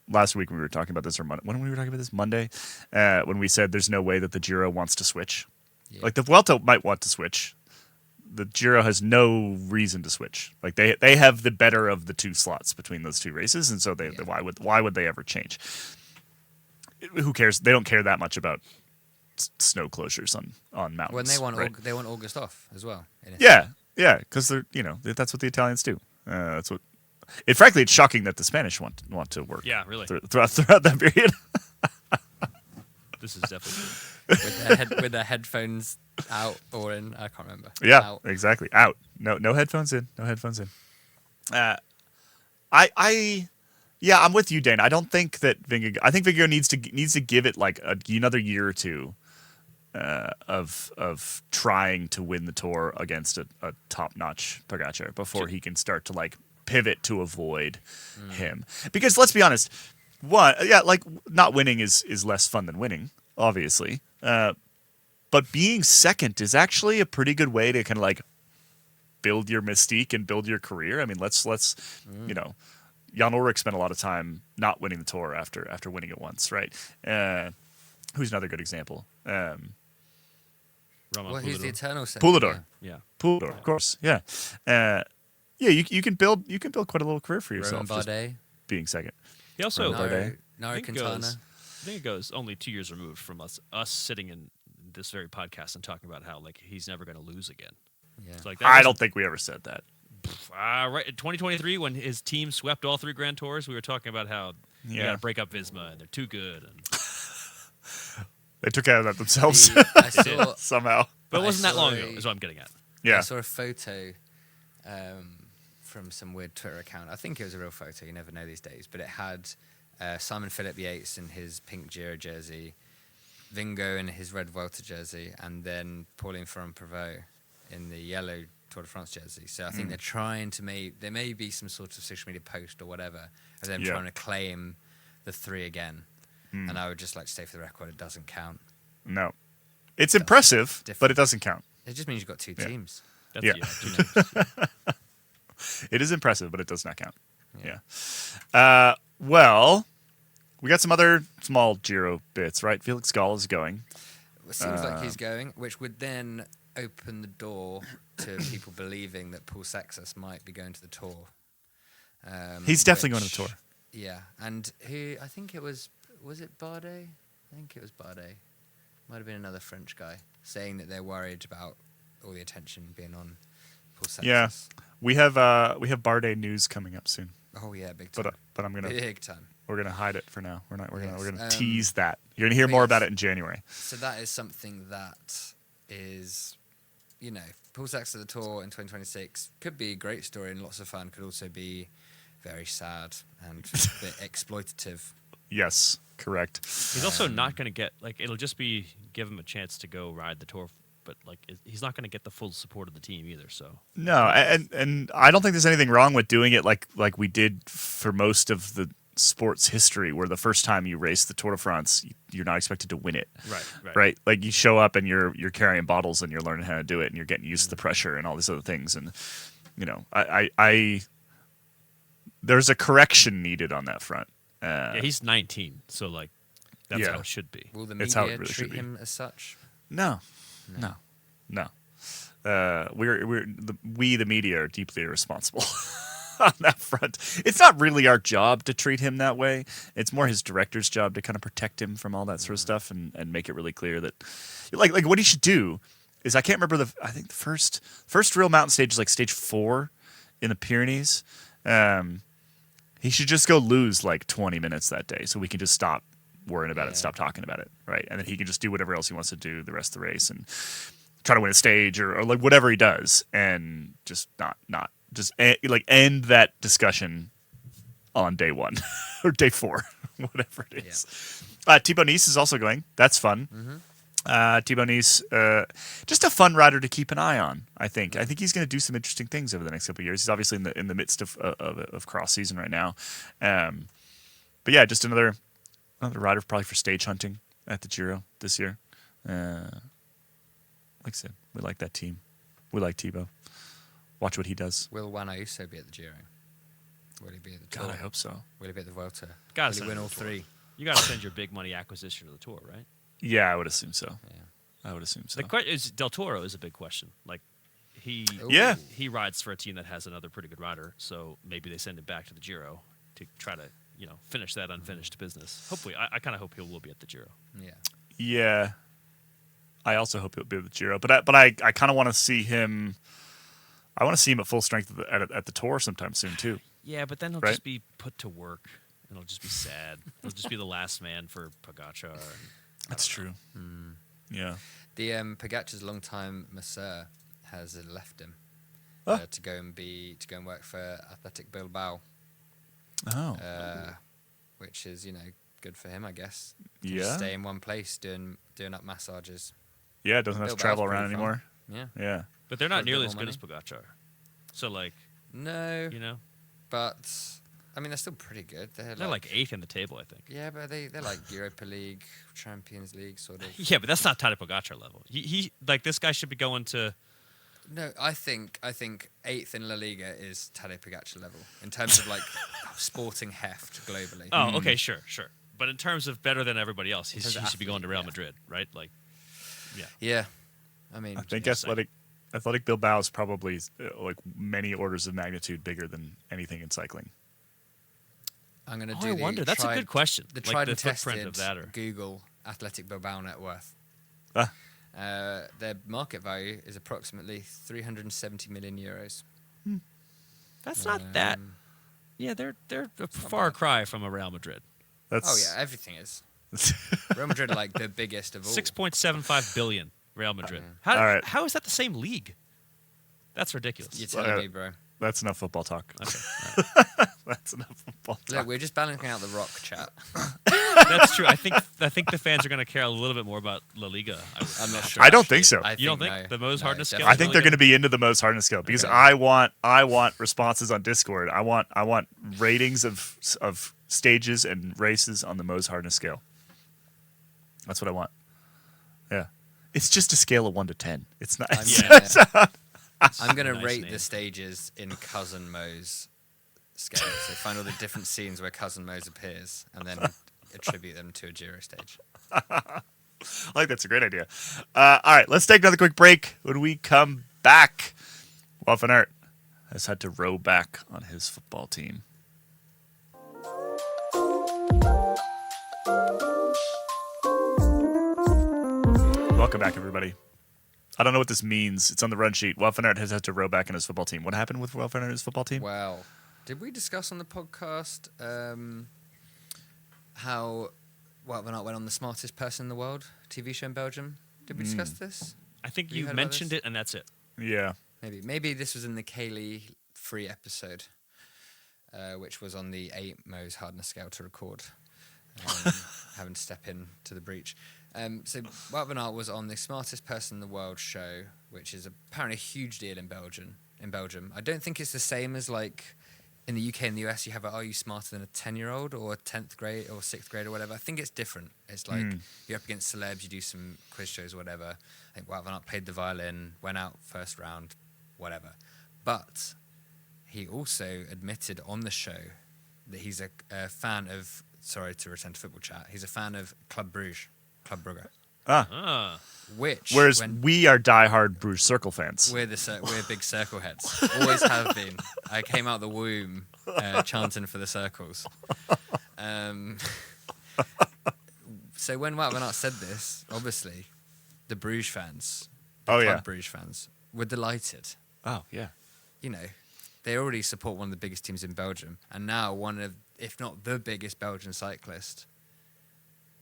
last week when we were talking about this, or when we were talking about this Monday, when we said there's no way that the Giro wants to switch. Yeah. Like the Vuelta might want to switch. The Giro has no reason to switch. Like they have the better of the two slots between those two races, and so why would they ever change? Who cares? They don't care that much about snow closures on mountains. When they want right? they want August off as well. in a Yeah, because they're that's what the Italians do. That's what. Frankly, it's shocking that the Spanish want to work. Yeah, really. Throughout that period. This is definitely true. with their headphones out or in. I can't remember. Yeah, Out. exactly. Out. No headphones in. No headphones in. I'm with you, Dane. I don't think that Vingegaard. I think Vingegaard needs to give it like another year or two of trying to win the Tour against a top-notch Pogacar before he can start to like pivot to avoid him. Because let's be honest, not winning is less fun than winning, obviously. But being second is actually a pretty good way to kind of like build your mystique and build your career. I mean, let's Jan Ulrich spent a lot of time not winning the Tour after winning it once, right? Who's another good example? Roman Well, he's the Poulidor. eternal second. Poulador. Yeah. Pool, of course, yeah. You can build quite a little career for Roman yourself just Bardet. being second. He also Roman Bardet. Nairo Quintana. Vingegaard's only 2 years removed from us sitting in this very podcast and talking about how like he's never going to lose again. Yeah. It's like I don't think we ever said that. right in 2023 when his team swept all 3 Grand Tours, we were talking about how you Yeah. got to break up Visma and they're too good. And, They took care of that themselves I saw, somehow. but it I wasn't that long ago. saw- Is what I'm getting at. Yeah. I saw a photo from some weird Twitter account. I think it was a real photo. You never know these days. But it had Simon Philip Yates in his pink Giro jersey, Vingo in his red Vuelta jersey, and then Pauline Ferrand-Prévot in the yellow Tour de France jersey. So I think they're trying to there may be some sort of social media post or whatever of them Yeah. trying to claim the 3 again. And I would just like to say for the record, it doesn't count. No. It's impressive, but different. it doesn't count. It just means you've got 2 Yeah. teams. That's, Yeah. 2 names. It is impressive, but it does not count. Yeah. Yeah. Well, we got some other small Giro bits, right? Felix Gall is going. It seems like he's going, which would then open the door to people believing that Paul Sextus might be going to the Tour. He's definitely going to which- the Tour. Yeah, and I think it was it Bardet? I think it was Bardet. Might have been another French guy saying that they're worried about all the attention being on Paul Sextus. Yeah. We have Bardet news coming up soon, Oh yeah, big time. but I'm gonna Big time. we're gonna hide it for now. We're gonna Yes, tease that. You're gonna hear but more yes. about it in January. So that is something that is, Paul Sextus at the Tour in 2026 could be a great story and lots of fun. Could also be very sad and a bit exploitative. Yes, correct. He's also not going to get it'll just be give him a chance to go ride the Tour, but he's not going to get the full support of the team either. So No, and I don't think there's anything wrong with doing it like we did for most of the sport's history, where the first time you race the Tour de France, you're not expected to win it. Right? Like you show up and you're carrying bottles and you're learning how to do it and you're getting used to the pressure and all these other things. And I there's a correction needed on that front. yeah, he's 19, so that's Yeah. how it should be. Will the It's how it media really should treat be. him as such? No. We the media are deeply irresponsible on that front. It's not really our job to treat him that way. It's more his director's job to kind of protect him from all that sort of stuff and make it really clear that like what he should do is, I can't remember I think the first real mountain stage is like stage 4 in the Pyrenees. He should just go lose like 20 minutes that day so we can just stop worrying about it, stop talking about it, right? And then he can just do whatever else he wants to do the rest of the race and try to win a stage or like whatever he does, and just not Just end that discussion on day 1 or day 4, whatever it is. Thibaut Nice is also going. That's fun. Thibaut Nice, just a fun rider to keep an eye on. I think he's going to do some interesting things over the next couple of years. He's obviously in the midst of cross season right now. But yeah, just another rider probably for stage hunting at the Giro this year. Like I said, we like that team. We like Thibaut. Watch what he does. Will Juan Ayuso be at the Giro? Will he be at the Tour? God, I hope so. Will he be at the Vuelta? Gotta Will he send win him all to the Tour. 3? You got to send your big money acquisition to the Tour, right? Yeah, I would assume so. Yeah. I would assume so. The question is Del Toro is a big question. Like he Yeah. he rides for a team that has another pretty good rider, so maybe they send him back to the Giro to try to finish that unfinished business. Hopefully, I kind of hope he will be at the Giro. Yeah. Yeah. I also hope he'll be with the Giro, but I kind of want to see him. I want to see him at full strength at the Tour sometime soon too. Yeah, but then he'll Right. just be put to work, and it'll just be sad. He'll just be the last man for Pogacar. That's true. Yeah. The Pogacar's longtime masseur has left him Oh. to go and work for Athletic Bilbao, Oh. which is good for him, I guess. Can Yeah. just stay in one place doing up massages. Yeah. Doesn't have to Bilbao's travel around pretty fun. anymore. Yeah. Yeah. But they're For a not bit nearly more as good money. as Pogacar. So like, No, you know, but I mean they're still pretty good. they're like 8th in the table, I think. yeah, but they're like Europa League, Champions League sort of. Yeah, but that's not Tadej Pogacar level. He like this guy should be going to. No, I think 8th in La Liga is Tadej Pogacar level in terms of like sporting heft globally. Oh, okay, sure. But in terms of better than everybody else, he terms of should be going to athlete, Real yeah. Madrid, right? Like, yeah. Yeah, I mean, I think just Athletic Bilbao is probably like many orders of magnitude bigger than anything in cycling. I'm gonna Oh, do. I the wonder. That's a tried- good question. The Like tried the and footprint tested of that, or Google Athletic Bilbao net worth. Ah. Their market value is approximately 370 million euros. that's not that. Yeah, they're a far bad. cry from a Real Madrid. That's Oh yeah, everything is. Real Madrid are like the biggest of all. 6.75 billion. Real Madrid. Yeah. All right. How is that the same league? That's ridiculous. You're telling me, bro. That's enough football talk. Okay. That's enough football talk. Look, we're just balancing out the rock chat. That's true. I think the fans are going to care a little bit more about La Liga. I'm not sure. I don't actually. think so. You don't think no. the Mohs No, hardness scale? definitely I think Really they're good? going to be into the most hardness scale because Okay. I want responses on Discord. I want ratings of stages and races on the Mohs hardness scale. That's what I want. Yeah, it's just a scale of 1 to 10. It's not. Yeah. I'm going to Nice rate name. the stages in Cousin Mo's scale. So find all the different scenes where Cousin Mo's appears and then attribute them to a Giro stage. I think that's a great idea. All right, let's take another quick break. When we come back, Wout van Aert has had to row back on his football team. Welcome back, everybody. I don't know what this means. It's on the run sheet. Wout van Aert has had to row back on his football team. What happened with Wout van Aert's football team? Well, did we discuss on the podcast how Wout van Aert went on The Smartest Person in the World TV show in Belgium? Did we discuss this? I think Have you you heard about mentioned this? it, and that's it. Yeah. Maybe this was in the Kaylee free episode, which was on the 8 Mohs hardness scale to record, having to step in to the breach. So Wout van Aert was on the Smartest Person in the World show, which is apparently a huge deal in Belgium. I don't think it's the same as like in the UK and the US. You have are you smarter than a 10-year-old or a 10th grade or 6th grade or whatever? I think it's different. It's like you're up against celebs, you do some quiz shows or whatever. I think Wout van Aert played the violin, went out first round, whatever. But he also admitted on the show that he's a fan of. Sorry to return to football chat. He's a fan of Club Brugge. Which Whereas when we are diehard Bruges Circle fans. we're big circle heads, always have been. I came out the womb chanting for the circles. So when Wout van Aert said this, obviously the Bruges fans, Club Bruges fans, were delighted. Oh, yeah. You know, they already support one of the biggest teams in Belgium, and now one of, if not the biggest Belgian cyclist,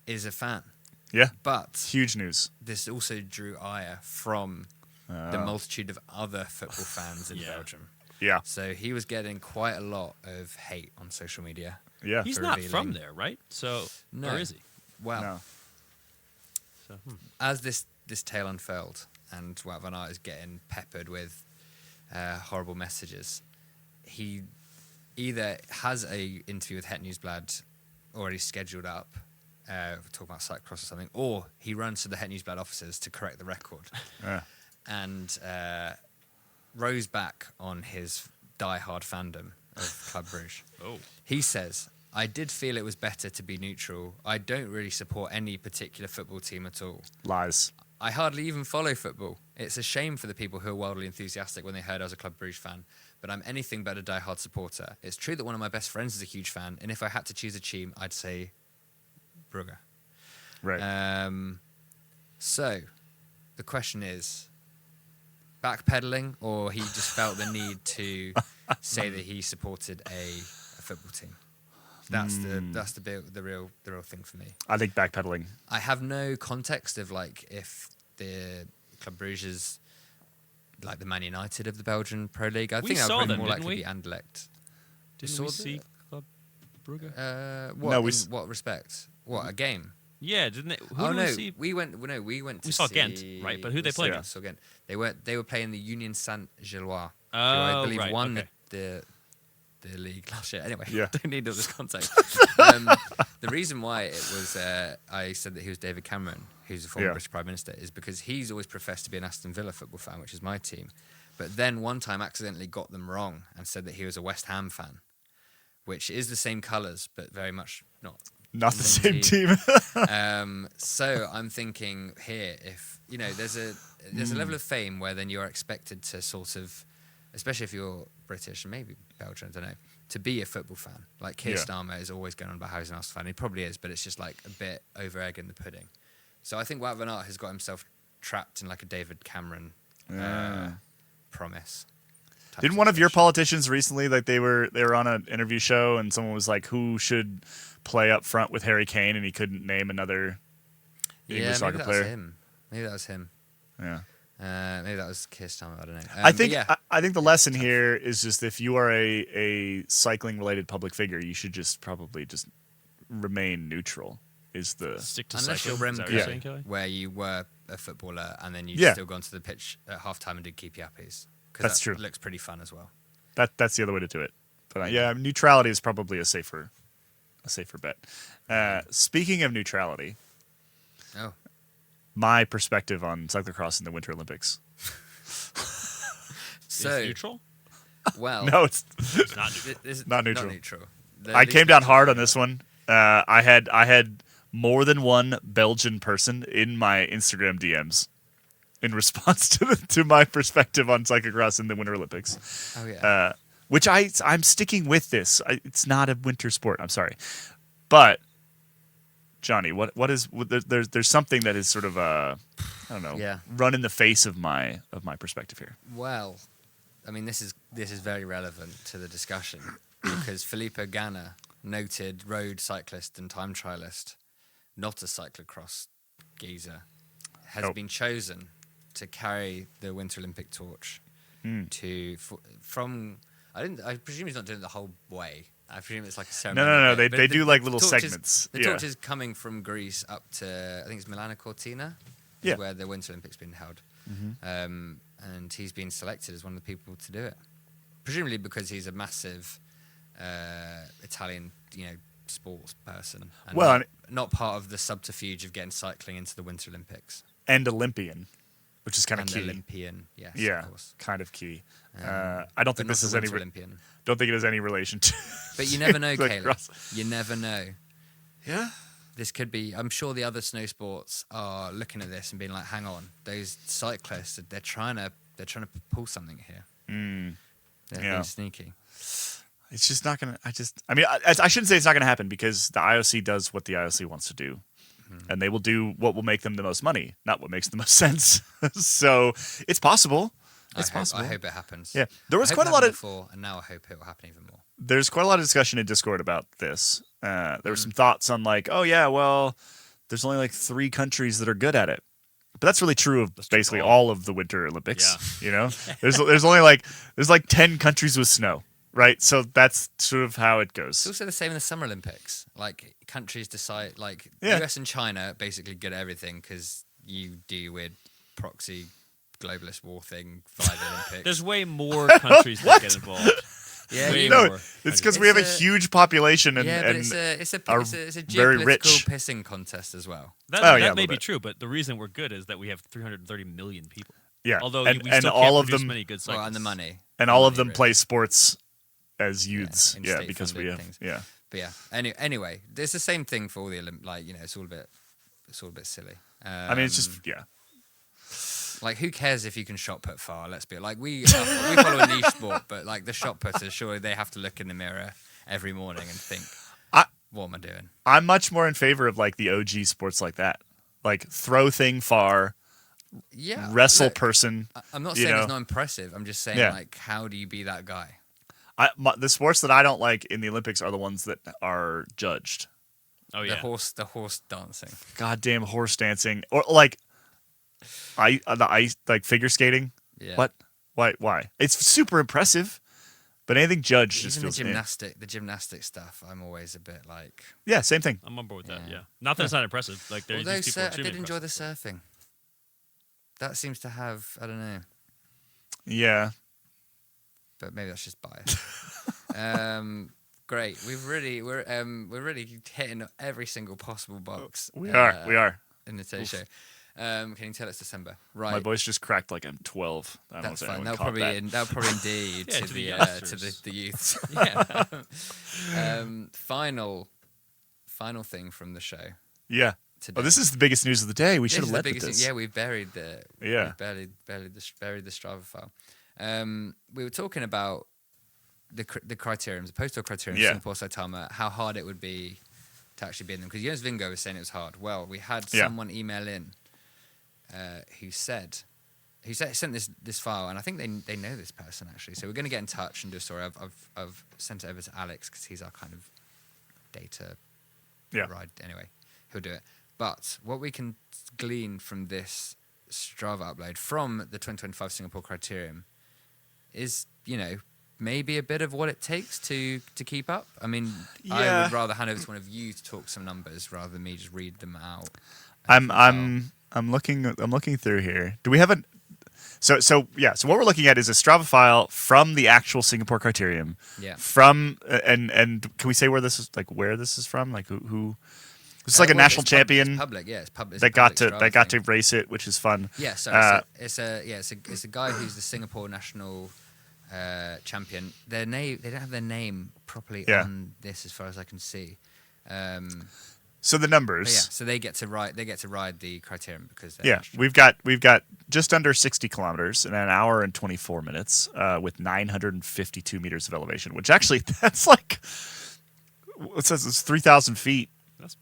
is a fan. Yeah. But Huge news. this also drew ire from the multitude of other football fans in Belgium. Yeah. So he was getting quite a lot of hate on social media. Yeah. He's for not revealing- from there, right? So, No. or is he? Well, No. So, as this tale unfurled and Wout van Aert is getting peppered with horrible messages, he either has a interview with Het Nieuwsblad already scheduled up, talking about cyclocross or something, or he runs to the Het Nieuwsblad offices to correct the record Yeah. and rows back on his die-hard fandom of Club Brugge. oh, He says, I did feel it was better to be neutral. I don't really support any particular football team at all. Lies. I hardly even follow football. It's a shame for the people who are wildly enthusiastic when they heard I was a Club Brugge fan, but I'm anything but a die-hard supporter. It's true that one of my best friends is a huge fan, and if I had to choose a team, I'd say Brugge. Right. So, the question is, backpedaling, or he just felt the need to say that he supported a football team? That's the real thing for me. I think backpedaling. I have no context of like if the Club Brugge is like the Man United of the Belgian Pro League. I We think that saw would them, more didn't likely we? be Anderlecht. didn't saw we the- see Club Brugge? What? No, In we what respect? What, a game? Yeah, didn't they? Who Oh did no, we see? we went. No, we went. To We saw see, Ghent, right? But who they played Yeah, against? saw Ghent. They were playing the Union Saint-Gillois, who Oh, I believe right, won okay. the league last year. Anyway, Yeah. don't need all this context. The reason why it was I said that he was David Cameron, who's a former Yeah. British Prime Minister, is because he's always professed to be an Aston Villa football fan, which is my team. But then one time accidentally got them wrong and said that he was a West Ham fan, which is the same colours, but very much not. Not the same team. So I'm thinking here, if you know, there's a level of fame where then you're expected to sort of, especially if you're British and maybe Belgian, I don't know, to be a football fan. Like Keir Yeah. Starmer is always going on about how he's an Arsenal fan. He probably is, but it's just like a bit over egging the pudding. So I think Wout van Aert has got himself trapped in like a David Cameron promise. type Didn't one of your situation. politicians recently, like they were on an interview show and someone was like, who should play up front with Harry Kane, and he couldn't name another English Yeah, soccer maybe that player. was him. Maybe that was him. Yeah. Maybe that was Keir Starmer. I don't know. I think but yeah, I think the lesson here is just if you are a cycling related public figure, you should just probably just remain neutral. Is the Stick to unless you're cycling. Is that Remco, what you're saying, Kelly? where you were a footballer and then you Yeah. still gone to the pitch at halftime and did keepy uppies. That's that true. Looks pretty fun as well. that's the other way to do it. But yeah, neutrality is probably a safer bet. Speaking of neutrality, Oh, my perspective on cyclocross in the Winter Olympics. so Is neutral? well, No, it's It's not neutral. this is Not neutral. I came down hard on this one. I had more than one Belgian person in my Instagram DMs in response to my perspective on cyclocross in the Winter Olympics. Oh yeah. Which I'm sticking with this. It's not a winter sport. I'm sorry, but Johnny, there's something that is sort of I don't know, Yeah. run in the face of my perspective here. Well, I mean, this is very relevant to the discussion because Filippo Ganna, noted road cyclist and time trialist, not a cyclocross geezer, has Oh. been chosen to carry the Winter Olympic torch from. I presume he's not doing it the whole way. I presume it's like a ceremony. No. bit, They but do like little torch is- segments. The Yeah. torch is coming from Greece up to I think it's Milano Cortina, Yeah. where the Winter Olympics been held. And he's been selected as one of the people to do it, presumably because he's a massive Italian, sports person. And Well, not part of the subterfuge of getting cycling into the Winter Olympics. And Olympian, which is kind of And key. Olympian, yes, Yeah, of course. kind of key. I don't But think not this the is any. Winter Olympian. Don't think it has any relation to. But you never know, Like Caleb. Ross. You never know. Yeah. This could be. I'm sure the other snow sports are looking at this and being like, "Hang on, those cyclists, they're trying to pull something here. They're Yeah. being sneaky." It's just not gonna. I shouldn't say it's not gonna happen because the IOC does what the IOC wants to do, and they will do what will make them the most money, not what makes the most sense. So it's possible. It's possible. I hope it happens. Yeah. There was I hope quite it a lot happened of- before, and now I hope it will happen even more. There's quite a lot of discussion in Discord about this. There were some thoughts on like, oh yeah, well, there's only like 3 countries that are good at it. But that's really true of basically true. all of the Winter Olympics. Yeah. You know, there's only like 10 countries with snow, right? So that's sort of how it It's goes. also the same in the Summer Olympics. Like countries decide, like Yeah. US and China basically good at everything because you do your weird proxy globalist war thing via the Olympics. There's way more countries that get involved. Yeah, Way No, more it's because It's we have a a- huge population and, yeah, but and it's a are very geopolitical rich. pissing contest as well. That, Oh, that yeah, a may little be bit. true, but the reason we're good is that we have 330 million people. Yeah, Although and, we and still all can't of produce them many good cyclists. Well, and the money. and The all of money, them really. play sports as youths. in Yeah, because we state-funded have things. But yeah. Anyway, it's the same thing for all the like it's all a bit silly. I mean, it's just like who cares if you can shot put far? Let's be like we follow a niche sport, but like the shot putters, surely they have to look in the mirror every morning and think, what am I doing? I'm much more in favor of like the OG sports like that, like throw thing far, Yeah, wrestle look, person. I'm not you saying know. it's not impressive. I'm just saying Yeah. like how do you be that guy? The sports that I don't like in the Olympics are the ones that are judged. Oh The yeah. horse dancing. Goddamn horse dancing, or like the ice, like figure skating. Yeah. What? Why? It's super impressive, but anything judged just Even the feels gymnastic stuff, I'm always a bit like. Yeah, same thing. I'm on board with that. Yeah. Yeah. Not that it's not impressive. Like there's Although these people I extremely did enjoy the impressive. surfing. That seems to have I don't know, Yeah. but maybe that's just bias. Great, we're really hitting every single possible box. We are. in the Today Show. Can you tell it's December? Right. My voice just cracked like I'm 12. I don't That's know if fine. anyone That'll caught probably that. that'll probably endear you Yeah, to to the the to youngsters. the youths. Yeah. Final thing from the show Yeah. today. Oh, this is the biggest news of the day. We This should is have the led with biggest this. thing. Yeah, we've buried the Yeah. we've buried the Strava file. We were talking about the criteriums, the postal criteriums, Yeah. Singapore, Saitama, how hard it would be to actually be in them. Because Jonas Vingo was saying it was hard. Well, we had Yeah. someone email in who sent this file, and I think they know this person actually. So we're going to get in touch and do a story. I've sent it over to Alex because he's our kind of data Yeah. ride. Anyway, he'll do it. But what we can glean from this Strava upload from the 2025 Singapore criterium is, maybe a bit of what it takes to keep up. I mean, I Yeah. would rather hand over to one of you to talk some numbers rather than me just read them out. I'm looking through here. Do we have a so what we're looking at is a Strava file from the actual Singapore criterium. Yeah. From and can we say where this is from? Like who this is like a Well, national it's champion It's public, yeah. It's public. that got to race it, which is fun. Yeah, so it's a guy who's the Singapore national champion. Their name, they don't have their name properly Yeah. on this, as far as I can see. So the But numbers. yeah, so they get to ride the criterium because they're Yeah, national. we've got just under 60 kilometers in an hour and 24 minutes with 952 meters of elevation, which actually that's like it says it's 3,000 feet. That's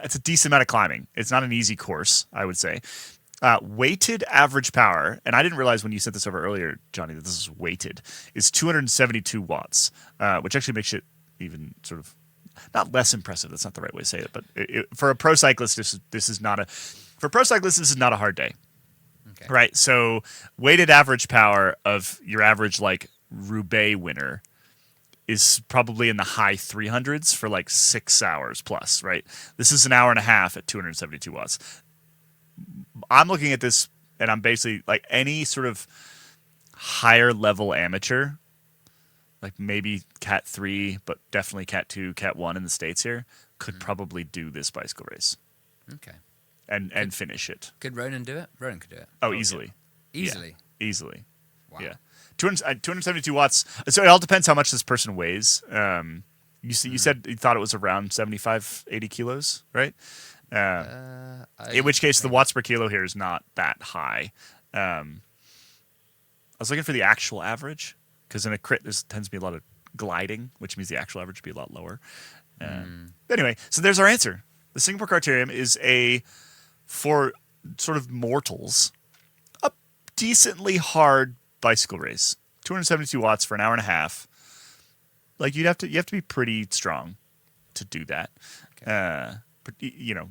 It's a decent amount of climbing. It's not an easy course, I would say. Weighted average power, and I didn't realize when you said this over earlier, Johnny, that this is weighted, is 272 watts, which actually makes it even sort of not less impressive. That's not the right way to say it, but for a pro cyclist, this is not a hard day, Okay. right? So weighted average power of your average like Roubaix winner is probably in the high 300s for like 6 hours plus, right? This is an hour and a half at 272 watts. I'm looking at this and I'm basically like any sort of higher level amateur, like maybe Cat 3, but definitely Cat 2, Cat 1 in the States here, could probably do this bicycle race Okay. and finish it. Could Ronan do it? Ronan could do it. Oh, easily. Easily. Yeah, easily. Wow. Yeah. 272 watts. So it all depends how much this person weighs. You said you thought it was around 75, 80 kilos, right? In which case, the watts per kilo here is not that high. I was looking for the actual average because in a crit, there tends to be a lot of gliding, which means the actual average would be a lot lower. Anyway, so there's our answer. The Singapore criterium is for sort of mortals, a decently hard bicycle race. 272 watts for an hour and a half. Like you have to be pretty strong to do that. Okay.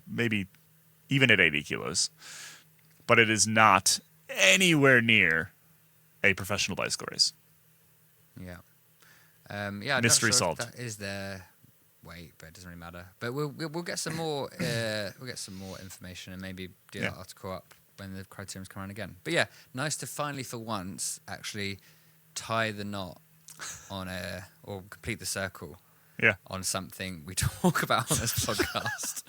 maybe even at 80 kilos, but it is not anywhere near a professional bicycle race. Yeah. Yeah. I'm Mystery not sure solved. If that is their weight, but it doesn't really matter. But we'll get some more. We'll get some more information and maybe do that article up when the criteriums come around again. But yeah, nice to finally, for once, actually tie the knot on or complete the circle. Yeah. On something we talk about on this podcast.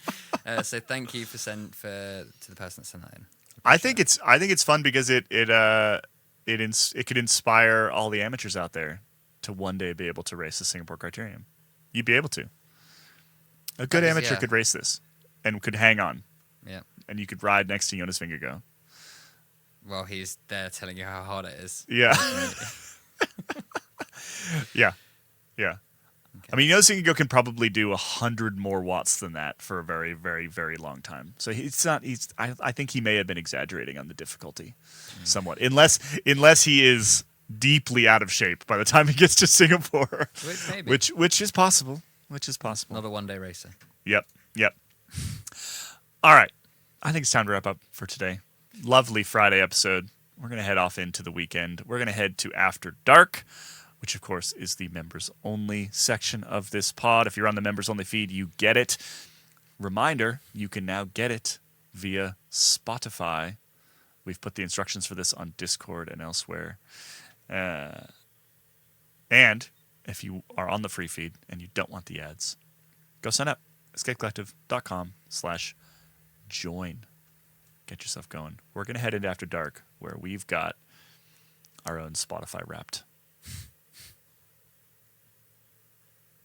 So thank you to the person that sent that in. I think it's fun because it could inspire all the amateurs out there to one day be able to race the Singapore Criterium. You'd be able to. A good amateur could race this and could hang on. Yeah. And you could ride next to Jonas Vingegaard. Well, he's there telling you how hard it is. Yeah. Yeah. Yeah. Okay. I mean, Jonas Vingegaard can probably do 100 more watts than that for a very, very, very long time. So I think he may have been exaggerating on the difficulty somewhat. Unless he is deeply out of shape by the time he gets to Singapore. Which is possible. Not a one-day racer. Yep. All right. I think it's time to wrap up for today. Lovely Friday episode. We're going to head off into the weekend. We're going to head to After Dark, which, of course, is the members-only section of this pod. If you're on the members-only feed, you get it. Reminder, you can now get it via Spotify. We've put the instructions for this on Discord and elsewhere. And if you are on the free feed and you don't want the ads, go sign up. escapecollective.com/join. Get yourself going. We're going to head into After Dark, where we've got our own Spotify Wrapped